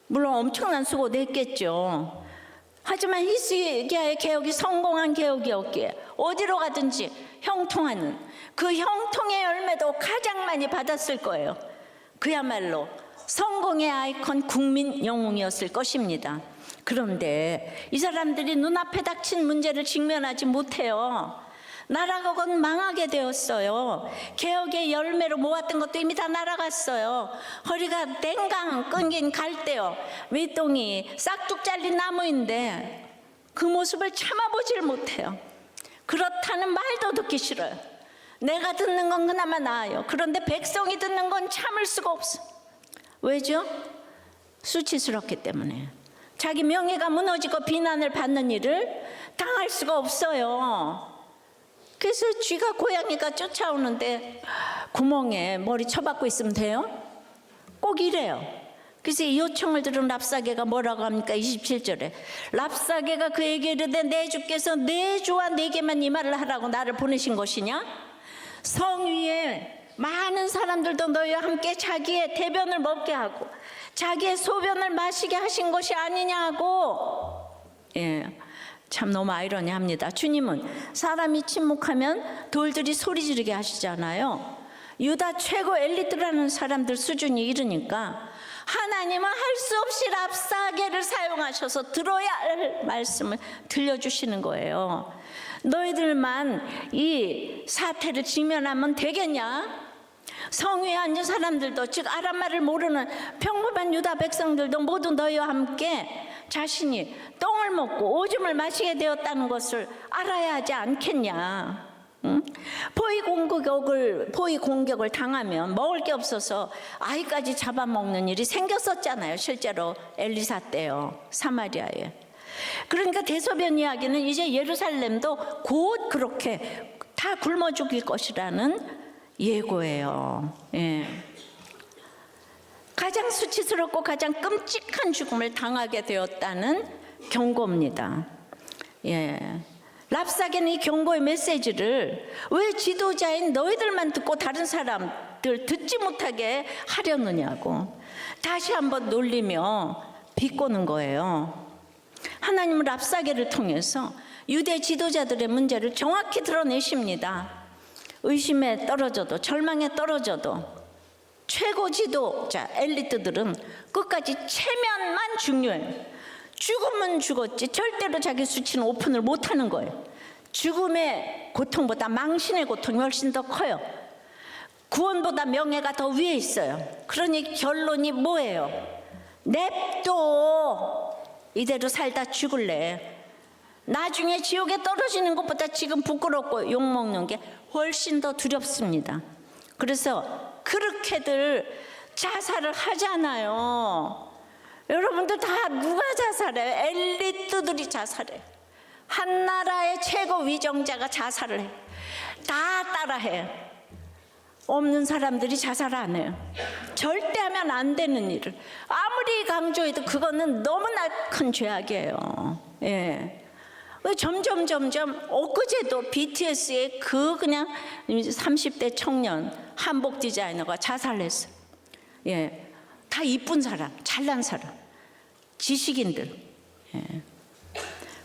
물론 엄청난 수고도 했겠죠. 하지만 히스기야의 개혁이 성공한 개혁이었기에 어디로 가든지 형통하는 그 형통의 열매도 가장 많이 받았을 거예요. 그야말로 성공의 아이콘 국민 영웅이었을 것입니다. 그런데 이 사람들이 눈앞에 닥친 문제를 직면하지 못해요. 나라가 곧 망하게 되었어요. 개혁의 열매로 모았던 것도 이미 다 날아갔어요. 허리가 땡강 끊긴 갈대요. 윗동이 싹둑 잘린 나무인데 그 모습을 참아보질 못해요. 그렇다는 말도 듣기 싫어요. 내가 듣는 건 그나마 나아요. 그런데 백성이 듣는 건 참을 수가 없어. 왜죠? 수치스럽기 때문에. 자기 명예가 무너지고 비난을 받는 일을 당할 수가 없어요. 그래서 쥐가 고양이가 쫓아오는데 구멍에 머리 쳐박고 있으면 돼요? 꼭 이래요. 그래서 이 요청을 들은 랍사게가 뭐라고 합니까? 27절에 랍사게가 그에게 이르되 내 주께서 내 주와 내게만 이 말을 하라고 나를 보내신 것이냐? 성 위에 많은 사람들도 너희와 함께 자기의 대변을 먹게 하고 자기의 소변을 마시게 하신 것이 아니냐고. 참 너무 아이러니합니다. 주님은 사람이 침묵하면 돌들이 소리 지르게 하시잖아요. 유다 최고 엘리트라는 사람들 수준이 이르니까 하나님은 할 수 없이 랍사게를 사용하셔서 들어야 할 말씀을 들려주시는 거예요. 너희들만 이 사태를 직면하면 되겠냐? 성위에 앉은 사람들도, 즉 아람말을 모르는 평범한 유다 백성들도 모두 너희와 함께 자신이 똥을 먹고 오줌을 마시게 되었다는 것을 알아야 하지 않겠냐? 응? 포위 공격을 당하면 먹을 게 없어서 아이까지 잡아먹는 일이 생겼었잖아요. 실제로 엘리사 때요, 사마리아에. 그러니까 대소변 이야기는 이제 예루살렘도 곧 그렇게 다 굶어 죽일 것이라는 예고예요. 가장 수치스럽고 가장 끔찍한 죽음을 당하게 되었다는 경고입니다. 랍사게는 이 경고의 메시지를 왜 지도자인 너희들만 듣고 다른 사람들 듣지 못하게 하려느냐고 다시 한번 놀리며 비꼬는 거예요. 하나님은 랍사게를 통해서 유대 지도자들의 문제를 정확히 드러내십니다. 의심에 떨어져도 절망에 떨어져도 최고 지도자 엘리트들은 끝까지 체면만 중요해요. 죽으면 죽었지 절대로 자기 수치는 오픈을 못하는 거예요. 죽음의 고통보다 망신의 고통이 훨씬 더 커요. 구원보다 명예가 더 위에 있어요. 그러니 결론이 뭐예요? 냅둬. 이대로 살다 죽을래. 나중에 지옥에 떨어지는 것보다 지금 부끄럽고 욕먹는 게 훨씬 더 두렵습니다. 그래서 그렇게들 자살을 하잖아요. 여러분들 다 누가 자살해요? 엘리트들이 자살해요. 한 나라의 최고 위정자가 자살을 해요. 다 따라해요. 없는 사람들이 자살 안 해요. 절대 하면 안 되는 일을 아무리 강조해도 그거는 너무나 큰 죄악이에요. 점점 엊그제도 BTS의 그 그냥 30대 청년 한복 디자이너가 자살했어요. 다 이쁜 사람, 잘난 사람, 지식인들.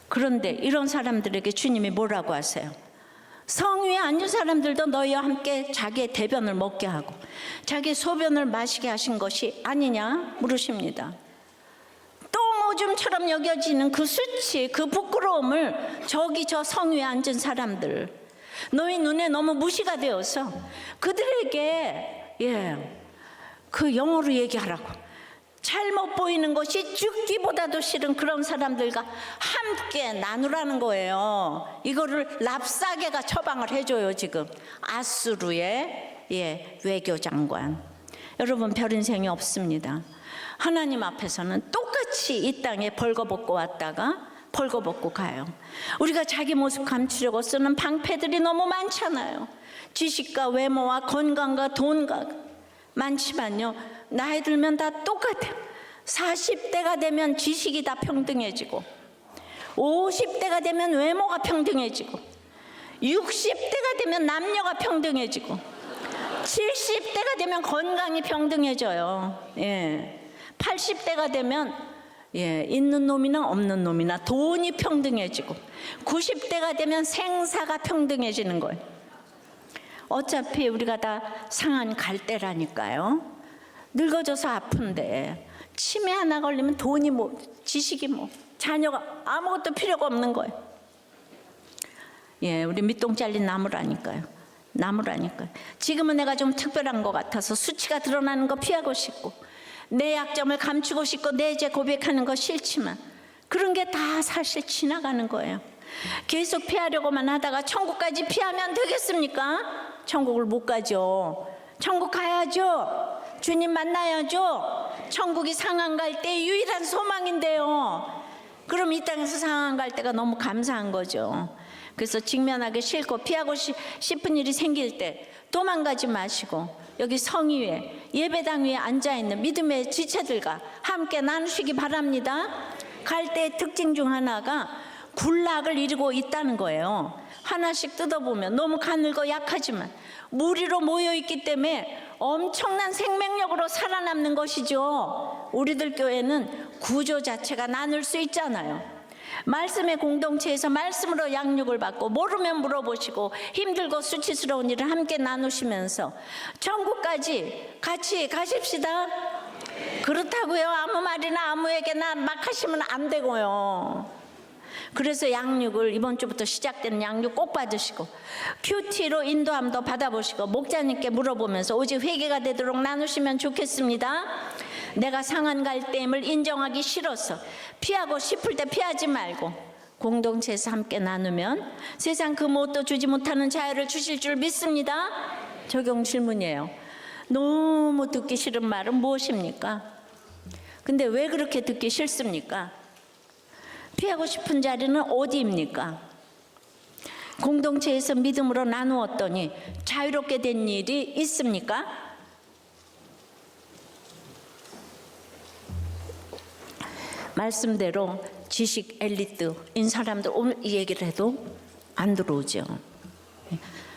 그런데 이런 사람들에게 주님이 뭐라고 하세요? 성 위에 앉은 사람들도 너희와 함께 자기의 대변을 먹게 하고 자기의 소변을 마시게 하신 것이 아니냐 물으십니다. 똥오줌처럼 여겨지는 그 수치, 그 부끄러움을 저기 저 성 위에 앉은 사람들, 너희 눈에 너무 무시가 되어서 그들에게 그 영어로 얘기하라고. 잘못 보이는 것이 죽기보다도 싫은 그런 사람들과 함께 나누라는 거예요. 이거를 랍사게가 처방을 해줘요. 지금 아수르의 외교장관. 여러분, 별 인생이 없습니다. 하나님 앞에서는 똑같이 이 땅에 벌거벗고 왔다가 벌거벗고 가요. 우리가 자기 모습 감추려고 쓰는 방패들이 너무 많잖아요. 지식과 외모와 건강과 돈과 많지만요, 나이 들면 다 똑같아요. 40대가 되면 지식이 다 평등해지고 50대가 되면 외모가 평등해지고 60대가 되면 남녀가 평등해지고 70대가 되면 건강이 평등해져요. 80대가 되면 있는 놈이나 없는 놈이나 돈이 평등해지고 90대가 되면 생사가 평등해지는 거예요. 어차피 우리가 다 상한 갈대라니까요. 늙어져서 아픈데 치매 하나 걸리면 돈이 뭐 지식이 뭐 자녀가 아무것도 필요가 없는 거예요. 예, 우리 밑동 잘린 나무라니까요. 나무라니까요. 지금은 내가 좀 특별한 것 같아서 수치가 드러나는 거 피하고 싶고, 내 약점을 감추고 싶고, 내 죄 고백하는 거 싫지만 그런 게 다 사실 지나가는 거예요. 계속 피하려고만 하다가 천국까지 피하면 되겠습니까? 천국을 못 가죠. 천국 가야죠. 주님 만나야죠. 천국이 상한 갈 때 유일한 소망인데요. 그럼 이 땅에서 상한 갈 때가 너무 감사한 거죠. 그래서 직면하기 싫고 피하고 싶은 일이 생길 때 도망가지 마시고 여기 성의 위에, 예배당 위에 앉아있는 믿음의 지체들과 함께 나누시기 바랍니다. 갈 때의 특징 중 하나가 군락을 이루고 있다는 거예요. 하나씩 뜯어보면 너무 가늘고 약하지만 무리로 모여있기 때문에 엄청난 생명력으로 살아남는 것이죠. 우리들 교회는 구조 자체가 나눌 수 있잖아요. 말씀의 공동체에서 말씀으로 양육을 받고, 모르면 물어보시고, 힘들고 수치스러운 일을 함께 나누시면서 천국까지 같이 가십시다. 그렇다고요. 아무 말이나 아무에게나 막 하시면 안 되고요. 그래서 양육을 이번 주부터 시작되는 양육 꼭 받으시고, 큐티로 인도함도 받아보시고, 목자님께 물어보면서 오직 회개가 되도록 나누시면 좋겠습니다. 내가 상한 갈대임을 인정하기 싫어서 피하고 싶을 때 피하지 말고 공동체에서 함께 나누면 세상 그 무엇도 주지 못하는 자유를 주실 줄 믿습니다. 적용 질문이에요. 너무 듣기 싫은 말은 무엇입니까? 근데 왜 그렇게 듣기 싫습니까? 피하고 싶은 자리는 어디입니까? 공동체에서 믿음으로 나누었더니 자유롭게 된 일이 있습니까? 말씀대로 지식 엘리트인 사람들 오늘 이 얘기를 해도 안 들어오죠.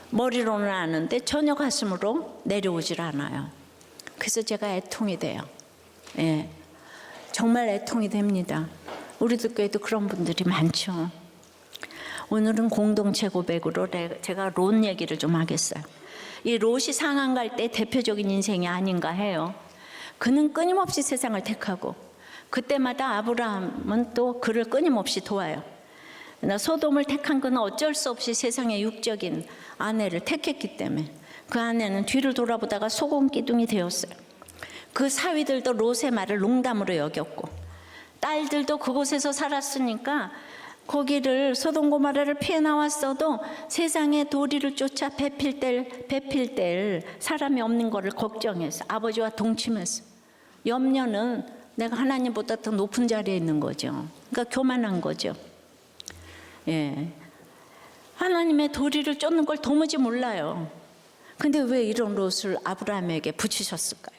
머리로는 아는데 전혀 가슴으로 내려오질 않아요. 그래서 제가 애통이 돼요. 예, 정말 애통이 됩니다. 우리들 교회도 그런 분들이 많죠. 오늘은 공동체 고백으로 제가 롯 얘기를 좀 하겠어요. 이 롯이 상한 갈 때 대표적인 인생이 아닌가 해요. 그는 끊임없이 세상을 택하고 그때마다 아브라함은 또 그를 끊임없이 도와요. 소돔을 택한 그는 어쩔 수 없이 세상의 육적인 아내를 택했기 때문에 그 아내는 뒤를 돌아보다가 소금 기둥이 되었어요. 그 사위들도 롯의 말을 농담으로 여겼고 딸들도 그곳에서 살았으니까 거기를 소돔 고모라를 피해 나왔어도 세상의 도리를 쫓아 배필 사람이 없는 거를 걱정해서 아버지와 동침해서, 염려는 내가 하나님보다 더 높은 자리에 있는 거죠. 그러니까 교만한 거죠. 예, 하나님의 도리를 쫓는 걸 도무지 몰라요. 근데 왜 이런 롯을 아브라함에게 붙이셨을까요?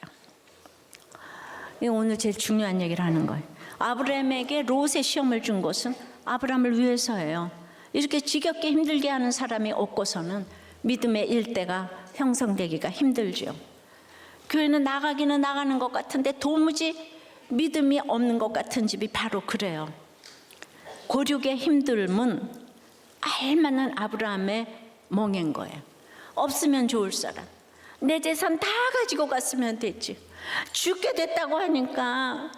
오늘 제일 중요한 얘기를 하는 거예요. 아브라함에게 롯의 시험을 준 것은 아브라함을 위해서예요. 이렇게 지겹게 힘들게 하는 사람이 없고서는 믿음의 일대가 형성되기가 힘들죠. 교회는 나가기는 나가는 것 같은데 도무지 믿음이 없는 것 같은 집이 바로 그래요. 고륙의 힘듦은 알만한 아브라함의 멍인 거예요. 없으면 좋을 사람, 내 재산 다 가지고 갔으면 됐지. 죽게 됐다고 하니까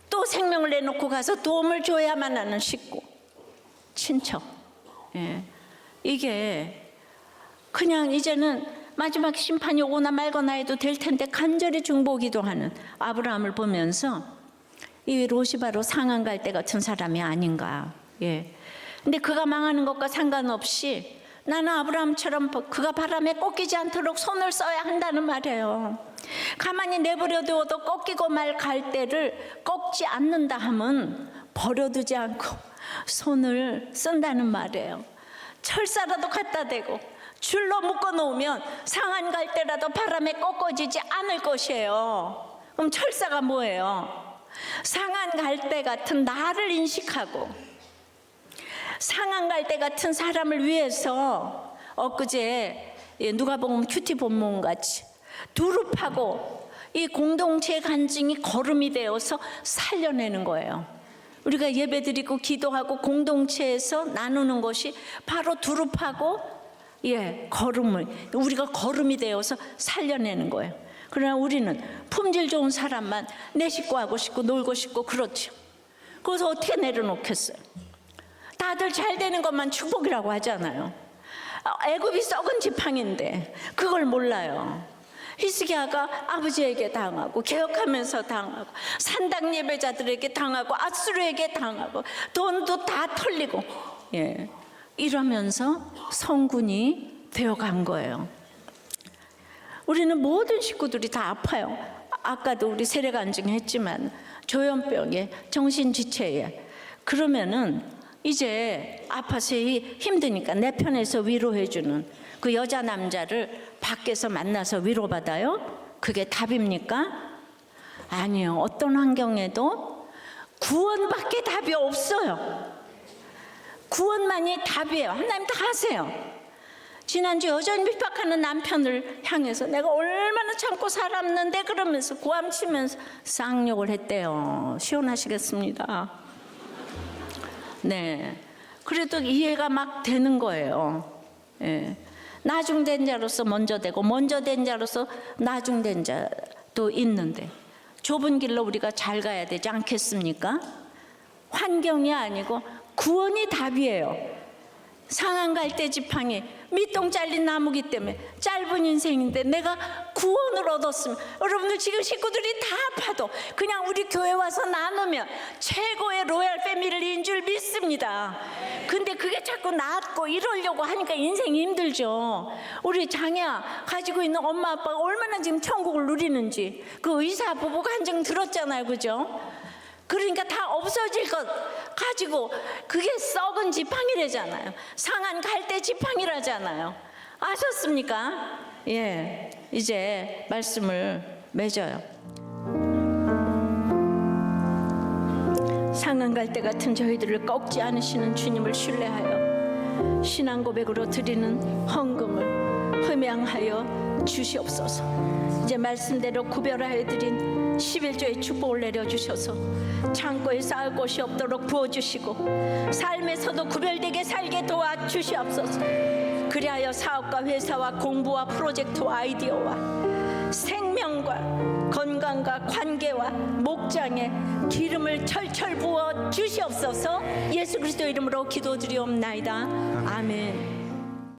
또 생명을 내놓고 가서 도움을 줘야만 하는 식구, 친척. 예. 이게 그냥 이제는 마지막 심판이 오거나 말거나 해도 될 텐데 간절히 중보기도하는 아브라함을 보면서 이 롯이 바로 상한 갈대 같은 사람이 아닌가. 예. 근데 그가 망하는 것과 상관없이 나는 아브라함처럼 그가 바람에 꺾이지 않도록 손을 써야 한다는 말이에요. 가만히 내버려두어도 꺾이고 말 갈대를 꺾지 않는다 하면 버려두지 않고 손을 쓴다는 말이에요. 철사라도 갖다 대고 줄로 묶어 놓으면 상한 갈대라도 바람에 꺾어지지 않을 것이에요. 그럼 철사가 뭐예요? 상한 갈대 같은 나를 인식하고 상한 갈대 같은 사람을 위해서 엊그제 누가복음 큐티 본문 같이 두릅하고 이 공동체 간증이 걸음이 되어서 살려내는 거예요. 우리가 예배드리고 기도하고 공동체에서 나누는 것이 바로 두릅하고 걸음을 우리가 걸음이 되어서 살려내는 거예요. 그러나 우리는 품질 좋은 사람만 내 식구 하고 싶고 놀고 싶고 그렇죠. 그래서 어떻게 내려놓겠어요? 다들 잘 되는 것만 축복이라고 하잖아요. 애굽이 썩은 지팡인데 그걸 몰라요. 히스기야가 아버지에게 당하고 개혁하면서 당하고 산당 예배자들에게 당하고 앗수르에게 당하고 돈도 다 털리고 이러면서 성군이 되어간 거예요. 우리는 모든 식구들이 다 아파요. 아까도 우리 세례간증 했지만 조현병에 정신지체에 그러면은 이제 아파서 힘드니까 내 편에서 위로해주는 그 여자 남자를 밖에서 만나서 위로받아요? 그게 답입니까? 아니요. 어떤 환경에도 구원밖에 답이 없어요. 구원만이 답이에요. 하나님 다 하세요. 지난주 여전히 핍박하는 남편을 향해서 내가 얼마나 참고 살았는데 그러면서 고함치면서 쌍욕을 했대요. 시원하시겠습니다. 네. 그래도 이해가 막 되는 거예요. 나중된 자로서 먼저 되고 먼저 된 자로서 나중된 자도 있는데 좁은 길로 우리가 잘 가야 되지 않겠습니까? 환경이 아니고 구원이 답이에요. 상한 갈대 지팡이 밑동 잘린 나무기 때문에 짧은 인생인데 내가 구원을 얻었으면 여러분들 지금 식구들이 다 아파도 그냥 우리 교회 와서 나누면 최고의 로얄 패밀리인 줄 믿습니다. 근데 그게 자꾸 낫고 이러려고 하니까 인생이 힘들죠. 우리 장애아 가지고 있는 엄마 아빠가 얼마나 지금 천국을 누리는지 그 의사 부부 간증 들었잖아요. 그죠? 그러니까 다 없어질 것 가지고 그게 썩은 지팡이래잖아요. 상한 갈대 지팡이라잖아요. 아셨습니까? 이제 말씀을 맺어요. 상한 갈대 같은 저희들을 꺾지 않으시는 주님을 신뢰하여 신앙 고백으로 드리는 헌금을 흠양하여 주시옵소서. 이제 말씀대로 구별하여 드린 11조의 축복을 내려주셔서 창고에 쌓을 곳이 없도록 부어주시고 삶에서도 구별되게 살게 도와주시옵소서. 그리하여 사업과 회사와 공부와 프로젝트와 아이디어와 생명과 건강과 관계와 목장에 기름을 철철 부어 주시옵소서. 예수 그리스도 이름으로 기도드리옵나이다. 아멘.